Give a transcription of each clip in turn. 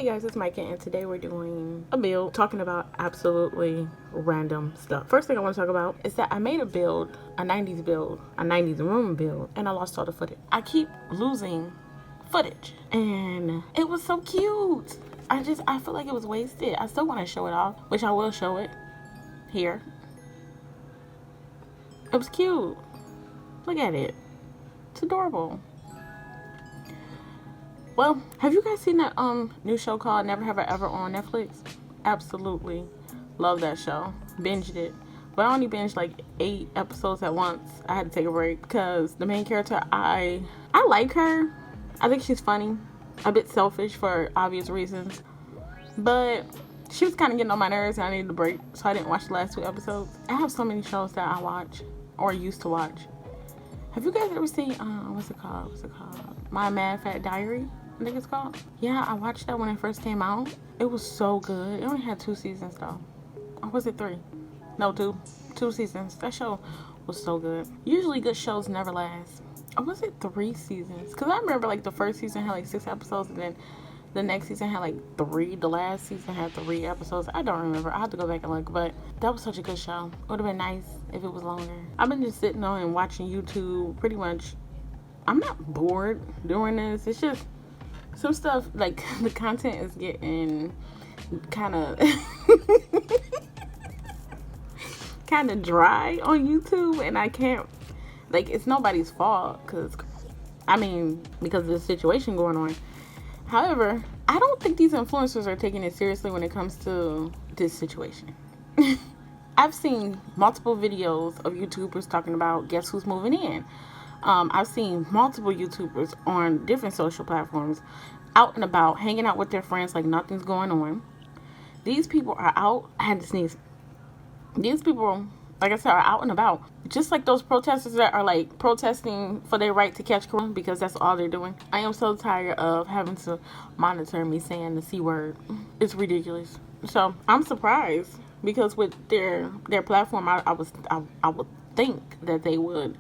Hey guys, it's Micah, and today we're doing a build talking about absolutely random stuff. First thing I want to talk about is that I made a build, a 90s build, a 90s room build, and I lost all the footage. I keep losing footage, and it was so cute. I feel like it was wasted. I still want to show it off, which I will show it here. It was cute. Look at it. It's adorable. Well, have you guys seen that new show called Never Have I Ever on Netflix? Absolutely love that show. Binged it. But I only binged like 8 episodes at once. I had to take a break because the main character, I like her. I think she's funny. A bit selfish for obvious reasons. But she was kind of getting on my nerves and I needed a break. So I didn't watch the last 2 episodes. I have so many shows that I watch or used to watch. Have you guys ever seen, what's it called? My Mad Fat Diary, I think it's called. Yeah, I watched that when it first came out. It was so good. It only had 2 seasons though. Or was it 3? No, 2. 2 seasons. That show was so good. Usually good shows never last. Or was it 3 seasons? Because I remember like the first season had like 6 episodes and then the next season had like 3. The last season had 3 episodes. I don't remember. I have to go back and look. But that was such a good show. It would have been nice if it was longer. I've been just sitting on and watching YouTube pretty much. I'm not bored doing this. It's just some stuff, like the content is getting kind of dry on YouTube, and I can't, like, it's nobody's fault because of the situation going on. However, I don't think these influencers are taking it seriously when it comes to this situation. I've seen multiple videos of YouTubers talking about guess who's moving in. I've seen multiple YouTubers on different social platforms out and about, hanging out with their friends like nothing's going on. These people are out. I had to sneeze. These people, like I said, are out and about. Just like those protesters that are like protesting for their right to catch corona because that's all they're doing. I am so tired of having to monitor me saying the C word. It's ridiculous. So I'm surprised because with their platform, I would think that they would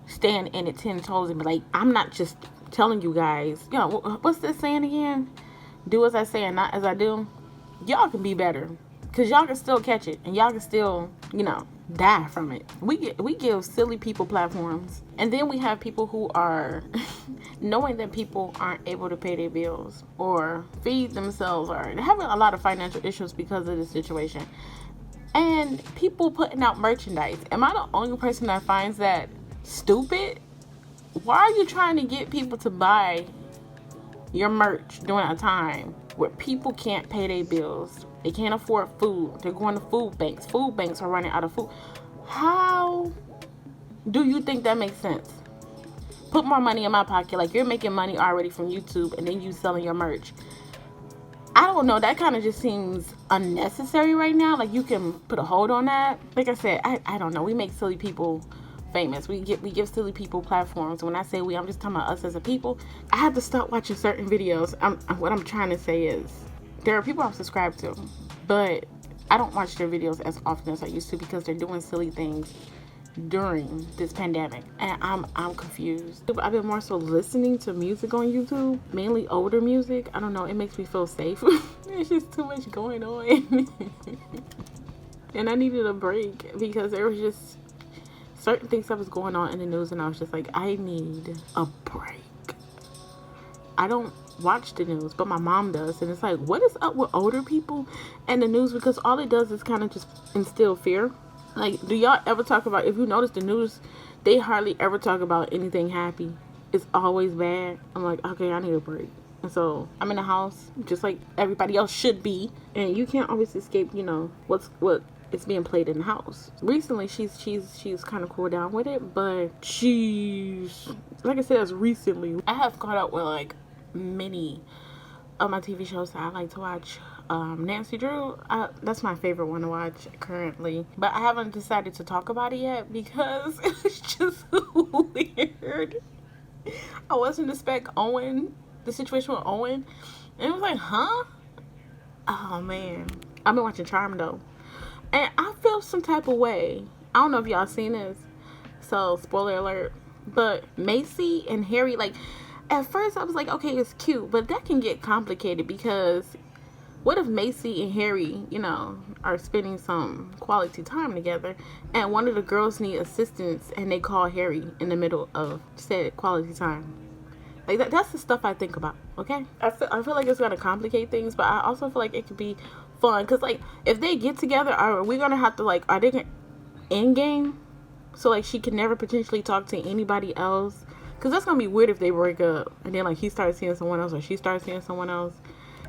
stand in it 10 toes and be like, I'm not just telling you guys, you know, what's this saying again? Do as I say and not as I do. Y'all can be better because y'all can still catch it and y'all can still, you know, die from it. We give silly people platforms, and then we have people who are knowing that people aren't able to pay their bills or feed themselves or having a lot of financial issues because of the situation, and people putting out merchandise. Am I the only person that finds that stupid? Why are you trying to get people to buy your merch during a time where people can't pay their bills? They can't afford food. They're going to food banks. Food banks are running out of food. How do you think that makes sense? Put more money in my pocket. Like, you're making money already from YouTube and then you selling your merch. I don't know. That kind of just seems unnecessary right now. Like, you can put a hold on that. Like I said, I don't know. We make silly people famous. We give silly people platforms. When I say we, I'm just talking about us as a people. I have to stop watching certain videos. What I'm trying to say is there are people I'm subscribed to, but I don't watch their videos as often as I used to because they're doing silly things during this pandemic, and I'm confused. I've been more so listening to music on YouTube, mainly older music. I don't know, it makes me feel safe. There's just too much going on. And I needed a break because there was just certain things that was going on in the news, and I was just like, I need a break. I don't watch the news, but my mom does, and it's like, what is up with older people and the news? Because all it does is kind of just instill fear. Like, do y'all ever talk about, if you notice the news, they hardly ever talk about anything happy. It's always bad. I'm like, okay, I need a break. And so I'm in the house just like everybody else should be, and you can't always escape, you know, what it's being played in the house. Recently, she's kind of cooled down with it, but she's, like I said, as recently, I have caught up with like many of my TV shows that I like to watch. Nancy Drew, that's my favorite one to watch currently, but I haven't decided to talk about it yet because it's just weird. I wasn't expecting the situation with Owen, and it was like, huh? Oh man, I've been watching Charm though. And I feel some type of way. I don't know if y'all seen this, so spoiler alert. But Macy and Harry, like, At first I was like, okay, it's cute, but that can get complicated because what if Macy and Harry, are spending some quality time together, and one of the girls need assistance, and they call Harry in the middle of said quality time? Like that's the stuff I think about. Okay, I feel like it's gonna complicate things, but I also feel like it could be fun because like if they get together, are we gonna have to like are they gonna end game? So like she can never potentially talk to anybody else, because that's gonna be weird if they break up and then like he starts seeing someone else or she starts seeing someone else.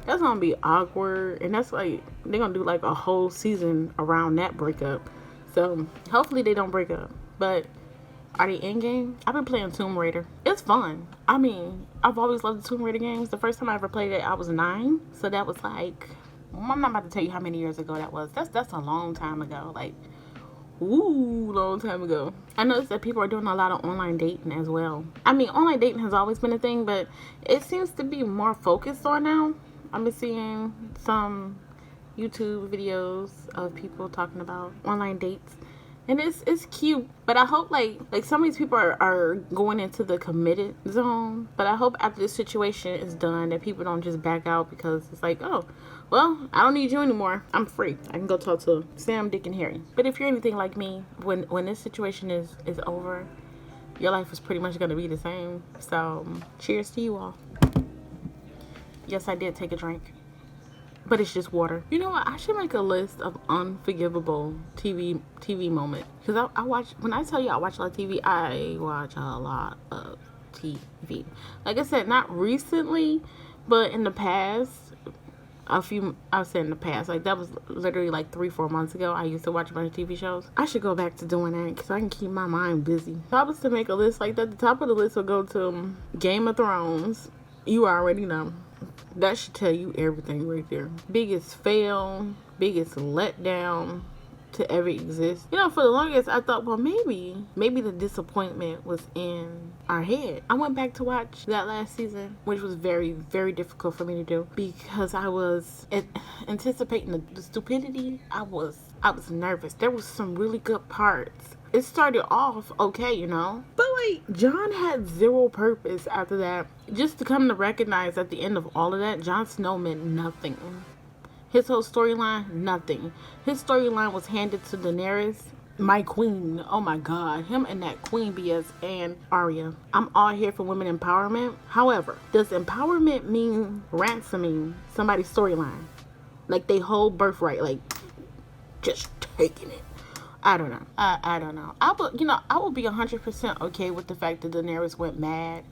That's gonna be awkward, and that's like they're gonna do like a whole season around that breakup. So hopefully they don't break up. But are they in game? I've been playing Tomb Raider. It's fun. I mean, I've always loved the Tomb Raider games. The first time I ever played it, I was 9, so that was like I'm not about to tell you how many years ago that was. That's a long time ago. Like, ooh, long time ago. I noticed that people are doing a lot of online dating as well. I mean, online dating has always been a thing, but it seems to be more focused on now. I've been seeing some YouTube videos of people talking about online dates, and it's cute. But I hope like some of these people are going into the committed zone. But I hope after this situation is done that people don't just back out because it's like, oh, well, I don't need you anymore. I'm free. I can go talk to Sam, Dick, and Harry. But if you're anything like me, when this situation is over, your life is pretty much going to be the same. So cheers to you all. Yes, I did take a drink, but it's just water. You know what? I should make a list of unforgivable TV moments, because I watch. When I tell you I watch a lot of TV, I watch a lot of TV. Like I said, not recently, but in the past, I would say in the past, like that was literally like 3-4 months ago. I used to watch a bunch of TV shows. I should go back to doing that because I can keep my mind busy. If I was to make a list like that, the top of the list would go to Game of Thrones. You already know. That should tell you everything right there. Biggest fail, biggest letdown to ever exist. For the longest I thought, well, maybe the disappointment was in our head. I went back to watch that last season, which was very, very difficult for me to do because I was anticipating the stupidity. I was nervous. There was some really good parts. It started off okay, but like Jon had zero purpose after that. Just to come to recognize at the end of all of that, Jon Snow meant nothing. His whole storyline, nothing. His storyline was handed to Daenerys, my queen. Oh my god, him and that queen BS and Arya. I'm all here for women empowerment. However, does empowerment mean ransoming somebody's storyline? Like they whole birthright, like just taking it. I don't know. I don't know. I would be 100% okay with the fact that Daenerys went mad.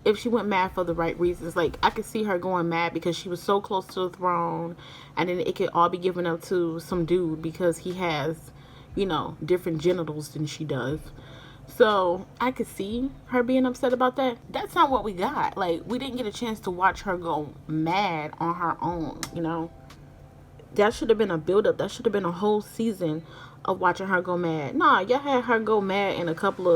If she went mad for the right reasons. Like, I could see her going mad because she was so close to the throne, and then it could all be given up to some dude because he has, different genitals than she does. So, I could see her being upset about that. That's not what we got. Like, we didn't get a chance to watch her go mad on her own, That should have been a build-up. That should have been a whole season of watching her go mad. Nah, y'all had her go mad in a couple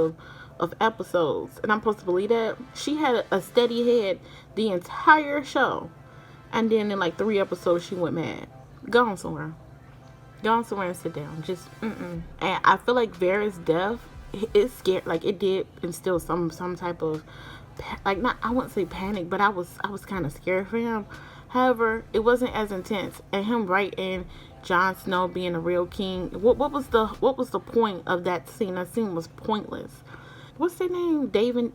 of episodes, and I'm supposed to believe that? She had a steady head the entire show, and then in like 3 episodes she went mad. Go on somewhere and sit down. Just And I feel like Varys' death, it scared, like it did instill some type of I wouldn't say panic, but I was kind of scared for him. However, it wasn't as intense, and him writing Jon Snow being a real king. What was the point of that scene? That scene was pointless. What's their name? David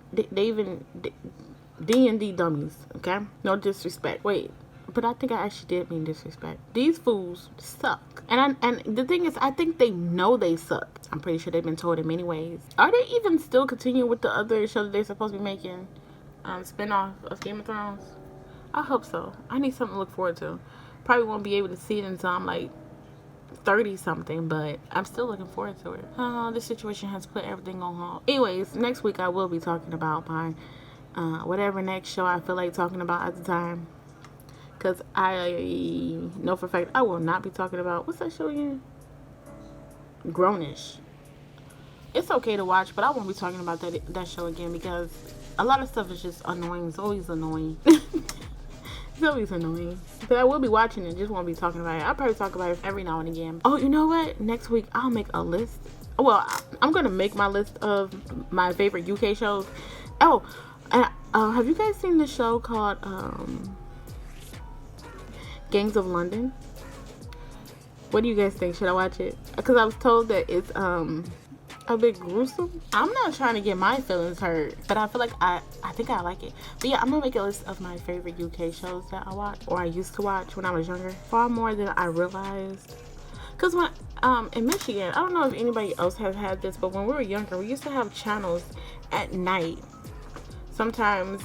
D&D dummies. Okay, no disrespect. Wait, but I think I actually did mean disrespect. These fools suck, and the thing is, I think they know they suck. I'm pretty sure they've been told in many ways. Are they even still continuing with the other show that they're supposed to be making? Spinoff of Game of Thrones. I hope so. I need something to look forward to. Probably won't be able to see it until I'm like 30 something, but I'm still looking forward to it. This situation has put everything on hold. Anyways, next week I will be talking about my whatever next show I feel like talking about at the time, because I know for a fact I will not be talking about, what's that show again? Grownish. It's okay to watch, but I won't be talking about that show again because a lot of stuff is just annoying. It's always annoying. It's always annoying. But I will be watching it, just won't be talking about it. I'll probably talk about it every now and again. Oh, you know what? Next week, I'll make a list. Well, I'm going to make my list of my favorite UK shows. Oh, Have you guys seen the show called Gangs of London? What do you guys think? Should I watch it? Because I was told that it's a bit gruesome. I'm not trying to get my feelings hurt, but I feel like I think I like it. But yeah, I'm gonna make a list of my favorite UK shows that I watch, or I used to watch when I was younger. Far more than I realized. Because when in Michigan, I don't know if anybody else has had this, but when we were younger, we used to have channels at night. Sometimes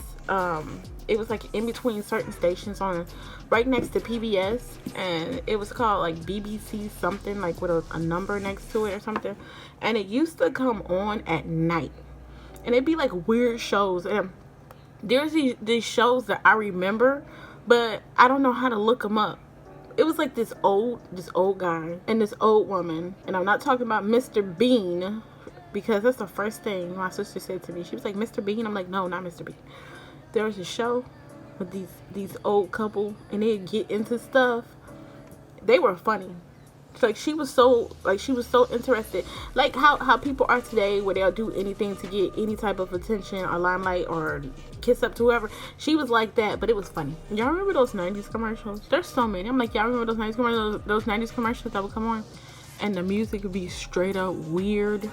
it was like in between certain stations on right next to PBS, and it was called like BBC something, like with a number next to it or something, and it used to come on at night, and it'd be like weird shows. And there's these shows that I remember, but I don't know how to look them up. It was like this old guy and this old woman, and I'm not talking about Mr. Bean, because that's the first thing my sister said to me. She was like, Mr. Bean? I'm like, no, not Mr. Bean. There was a show with these old couple, and they'd get into stuff. They were funny. It's like she was so interested, like how people are today, where they'll do anything to get any type of attention or limelight or kiss up to whoever. She was like that, but it was funny. Y'all remember those 90s commercials? There's so many. I'm like, y'all remember those 90s commercials? Those 90s commercials that would come on, and the music would be straight up weird.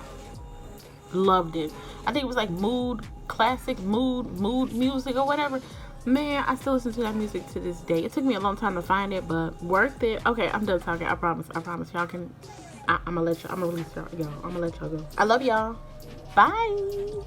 Loved it. I think it was like classic mood music or whatever. Man, I still listen to that music to this day. It took me a long time to find it, but worth it. Okay, I'm done talking. I promise. Y'all can. I'm gonna release y'all. I'm gonna let y'all go. I love y'all. Bye.